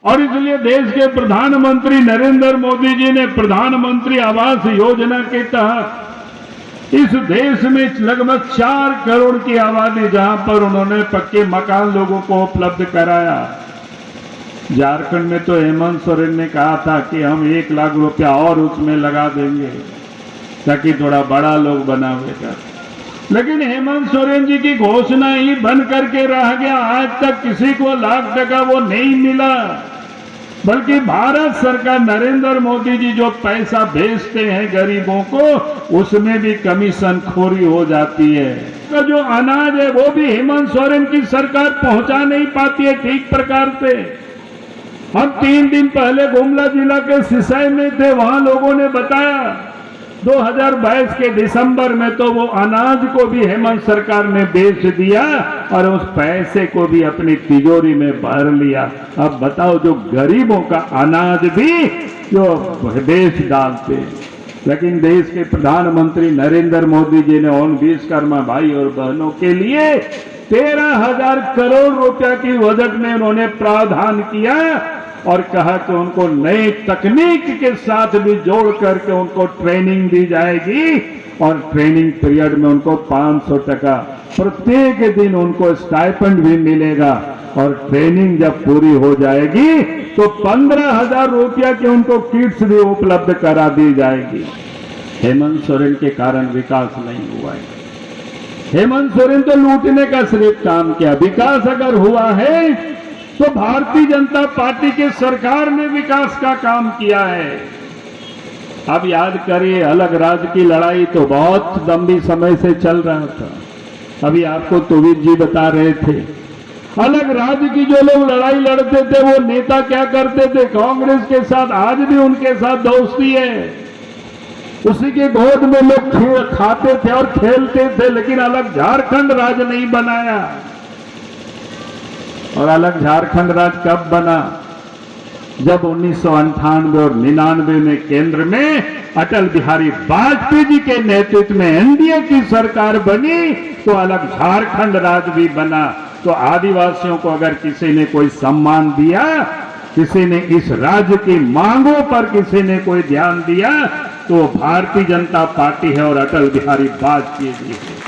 और इसलिए देश के प्रधानमंत्री नरेंद्र मोदी जी ने प्रधानमंत्री आवास योजना के तहत इस देश में लगभग 4 करोड़ की आबादी, जहां पर उन्होंने पक्के मकान लोगों को उपलब्ध कराया। झारखंड में तो हेमंत सोरेन ने कहा था कि हम 1 लाख रुपया और उसमें लगा देंगे ताकि थोड़ा बड़ा लोग बनावेगा, लेकिन हेमंत सोरेन जी की घोषणा ही बन करके रह गया। आज तक किसी को लाख टका वो नहीं मिला, बल्कि भारत सरकार नरेंद्र मोदी जी जो पैसा भेजते हैं गरीबों को, उसमें भी कमीशन खोरी हो जाती है। तो जो अनाज है वो भी हेमंत सोरेन की सरकार पहुंचा नहीं पाती है ठीक प्रकार से। हम 3 दिन पहले गुमला जिला के सिसाई में थे, वहां लोगों ने बताया 2022 के दिसंबर में तो वो अनाज को भी हेमंत सरकार ने बेच दिया और उस पैसे को भी अपनी तिजोरी में भर लिया। अब बताओ, जो गरीबों का अनाज भी जो बेच डालते। लेकिन देश के प्रधानमंत्री नरेंद्र मोदी जी ने उन विश्वकर्मा भाई और बहनों के लिए 13,000 करोड़ रुपया की बजट में उन्होंने प्रावधान किया और कहा कि उनको नई तकनीक के साथ भी जोड़ करके उनको ट्रेनिंग दी जाएगी और ट्रेनिंग पीरियड में उनको 500 टका प्रत्येक दिन उनको स्टाइपेंड भी मिलेगा और ट्रेनिंग जब पूरी हो जाएगी तो 15,000 रुपया की उनको किट्स भी उपलब्ध करा दी जाएगी। हेमंत सोरेन के कारण विकास नहीं हुआ है। हेमंत सोरेन तो लूटने का सिर्फ काम किया। विकास अगर हुआ है तो भारतीय जनता पार्टी की सरकार ने विकास का काम किया है। अब याद करिए, अलग राज्य की लड़ाई तो बहुत लंबी समय से चल रहा था। अभी आपको तुविद जी बता रहे थे, अलग राज्य की जो लोग लड़ाई लड़ते थे वो नेता क्या करते थे, कांग्रेस के साथ आज भी उनके साथ दोस्ती है, उसी के गोद में लोग खाते थे और खेलते थे, लेकिन अलग झारखंड राज्य नहीं बनाया। और अलग झारखंड राज्य कब बना? जब 1998 और 99 में केंद्र में अटल बिहारी वाजपेयी जी के नेतृत्व में एनडीए की सरकार बनी तो अलग झारखंड राज्य भी बना। तो आदिवासियों को अगर किसी ने कोई सम्मान दिया, किसी ने इस राज्य की मांगों पर किसी ने कोई ध्यान दिया तो भारतीय जनता पार्टी है और अटल बिहारी वाजपेयी जी है।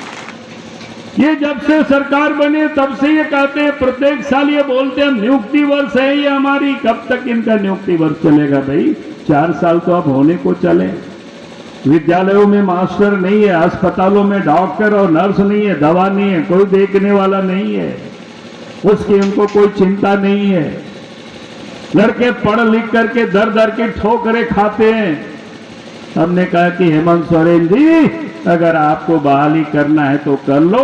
ये जब से सरकार बने तब से ये कहते हैं, प्रत्येक साल ये बोलते हैं नियुक्ति वर्ष है ये हमारी। कब तक इनका नियुक्ति वर्ष चलेगा भाई? 4 साल तो अब होने को चले। विद्यालयों में मास्टर नहीं है, अस्पतालों में डॉक्टर और नर्स नहीं है, दवा नहीं है, कोई देखने वाला नहीं है, उसकी उनको कोई चिंता नहीं है। लड़के पढ़ लिख करके दर दर की ठोकरें खाते हैं। हमने कहा कि हेमंत सोरेन जी, अगर आपको बहाली करना है तो कर लो,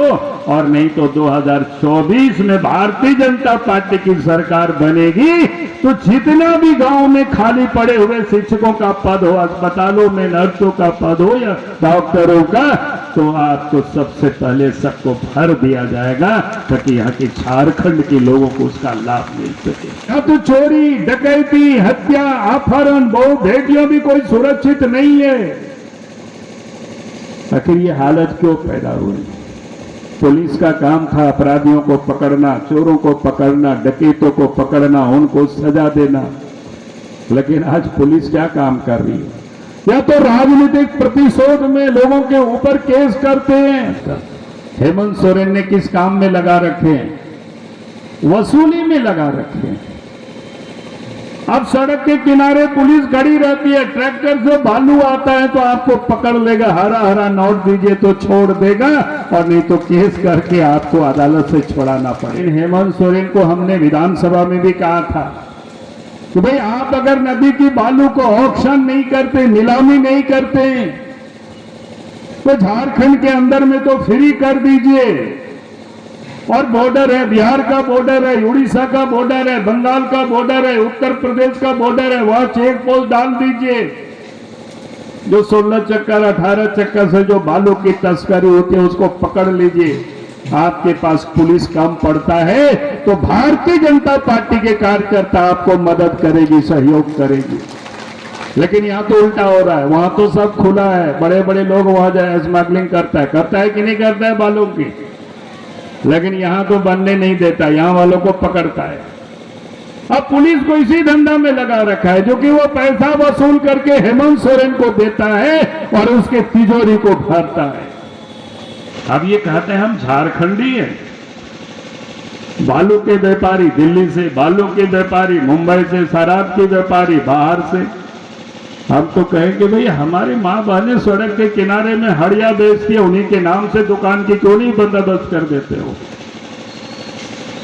और नहीं तो 2024 में भारतीय जनता पार्टी की सरकार बनेगी तो जितना भी गांव में खाली पड़े हुए शिक्षकों का पद हो, अस्पतालों में नर्सों का पद हो या डॉक्टरों का, तो आपको सबसे पहले सबको भर दिया जाएगा ताकि यहाँ के झारखंड के लोगों को उसका लाभ मिल सके। या तो चोरी, डकैती, हत्या, अपहरण, बहु बेटियों भी कोई सुरक्षित नहीं है। आखिर ये हालत क्यों पैदा हुई? पुलिस का काम था अपराधियों को पकड़ना, चोरों को पकड़ना, डकैतों को पकड़ना, उनको सजा देना, लेकिन आज पुलिस क्या काम कर रही है? या तो राजनीतिक प्रतिशोध में लोगों के ऊपर केस करते हैं। हेमंत सोरेन ने किस काम में लगा रखे हैं? वसूली में लगा रखे हैं। अब सड़क के किनारे पुलिस खड़ी रहती है, ट्रैक्टर से बालू आता है तो आपको पकड़ लेगा, हरा हरा नोट दीजिए तो छोड़ देगा, और नहीं तो केस करके आपको अदालत से छुड़ाना पड़ेगा। हेमंत सोरेन को हमने विधानसभा में भी कहा था कि भाई आप अगर नदी की बालू को ऑक्शन नहीं करते, नीलामी नहीं करते, तो झारखंड के अंदर में तो फ्री कर दीजिए। और बॉर्डर है, बिहार का बॉर्डर है, उड़ीसा का बॉर्डर है, बंगाल का बॉर्डर है, उत्तर प्रदेश का बॉर्डर है, वहां चेक पोस्ट डाल दीजिए। जो 16 चक्कर 18 चक्कर से जो बालू की तस्करी होती है उसको पकड़ लीजिए। आपके पास पुलिस कम पड़ता है तो भारतीय जनता पार्टी के कार्यकर्ता आपको मदद करेगी, सहयोग करेगी। लेकिन यहाँ तो उल्टा हो रहा है, वहां तो सब खुला है, बड़े बड़े लोग वहां जाए स्मगलिंग करता है कि नहीं करता है बालू की, लेकिन यहां तो बनने नहीं देता, यहां वालों को पकड़ता है। अब पुलिस को इसी धंधा में लगा रखा है, जो कि वो पैसा वसूल करके हेमंत सोरेन को देता है और उसके तिजोरी को भरता है। अब ये कहते हैं हम झारखंडी हैं, बालू के व्यापारी दिल्ली से, बालू के व्यापारी मुंबई से, शराब के व्यापारी बाहर से। हम तो कहें कि भाई हमारी माँ बहनें सड़क के किनारे में हड़िया बेचती है, उन्हीं के नाम से दुकान की क्यों नहीं बंदोबस्त कर देते हो?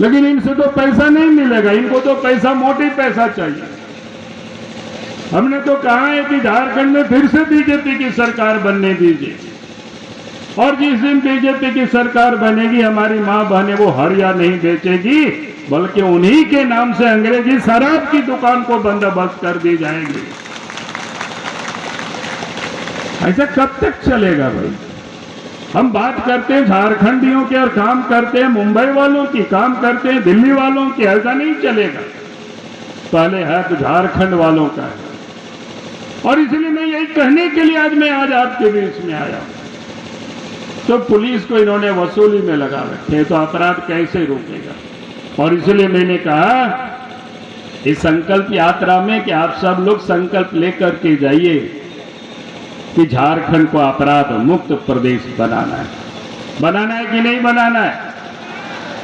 लेकिन इनसे तो पैसा नहीं मिलेगा, इनको तो पैसा मोटी पैसा चाहिए। हमने तो कहा है कि झारखंड में फिर से बीजेपी की सरकार बनने दीजिए, और जिस दिन बीजेपी की सरकार बनेगी हमारी माँ बहनें वो हड़िया नहीं बेचेगी, बल्कि उन्हीं के नाम से अंग्रेजी शराब की दुकान को बंदोबस्त कर दी जाएगी। ऐसा कब तक चलेगा भाई? हम बात करते हैं झारखंडियों के और काम करते हैं मुंबई वालों की, काम करते हैं दिल्ली वालों की। ऐसा नहीं चलेगा, पहले है तो झारखंड वालों का है। और इसलिए मैं यही कहने के लिए आज आपके बीच में आया। तो पुलिस को इन्होंने वसूली में लगा रखे, तो अपराध कैसे रोकेगा? और इसलिए मैंने कहा इस संकल्प यात्रा में कि आप सब लोग संकल्प लेकर के जाइए कि झारखंड को अपराध मुक्त प्रदेश बनाना है। बनाना है कि नहीं बनाना है?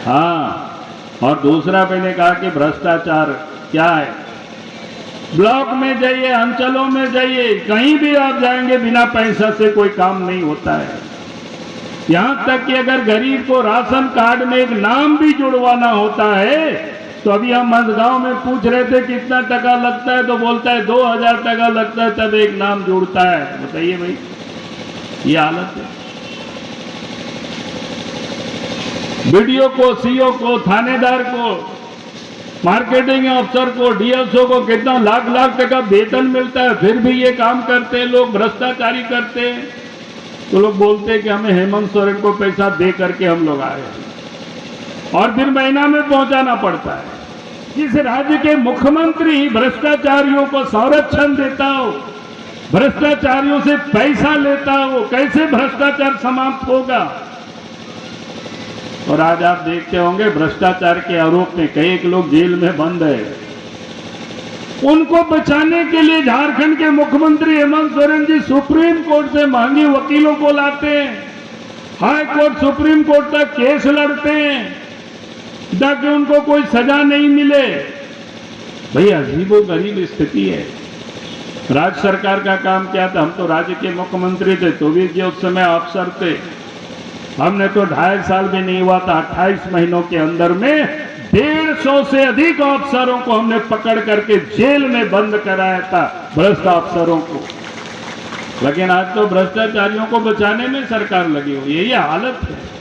हाँ। और दूसरा मैंने कहा कि भ्रष्टाचार क्या है, ब्लॉक में जाइए, अंचलों में जाइए, कहीं भी आप जाएंगे बिना पैसा से कोई काम नहीं होता है। यहां तक कि अगर गरीब को राशन कार्ड में एक नाम भी जुड़वाना होता है, तो अभी हम मझगांव में पूछ रहे थे कितना टका लगता है, तो बोलता है 2000 टका लगता है तब एक नाम जुड़ता है। बताइए भाई, ये हालत है। बीडीओ को, सीओ को, थानेदार को, मार्केटिंग अफसर को, डीएसओ को कितना लाख लाख टका वेतन मिलता है, फिर भी ये काम करते हैं लोग, भ्रष्टाचारी करते हैं। तो लोग बोलते हैं कि हमें हेमंत सोरेन को पैसा दे करके हम लोग आए, और फिर महीना में पहुंचाना पड़ता है। जिस राज्य के मुख्यमंत्री भ्रष्टाचारियों को संरक्षण देता हो, भ्रष्टाचारियों से पैसा लेता हो, कैसे भ्रष्टाचार समाप्त होगा? और आज आप देखते होंगे भ्रष्टाचार के आरोप में कई एक लोग जेल में बंद है। उनको बचाने के लिए झारखंड के मुख्यमंत्री हेमंत सोरेन जी सुप्रीम कोर्ट से महंगे वकीलों को लाते हैं, हाई कोर्ट, सुप्रीम कोर्ट तक केस लड़ते हैं ताकि उनको कोई सजा नहीं मिले। भाई अजीबोगरीब स्थिति है। राज्य सरकार का काम क्या था? हम तो राज्य के मुख्यमंत्री थे, तो भी जो उस समय अफसर थे, हमने तो 2.5 साल भी नहीं हुआ था, 28 महीनों के अंदर में 150 से अधिक अफसरों को हमने पकड़ करके जेल में बंद कराया था, भ्रष्ट अफसरों को। लेकिन आज तो भ्रष्टाचारियों को बचाने में सरकार लगी हुई है। ये हालत है।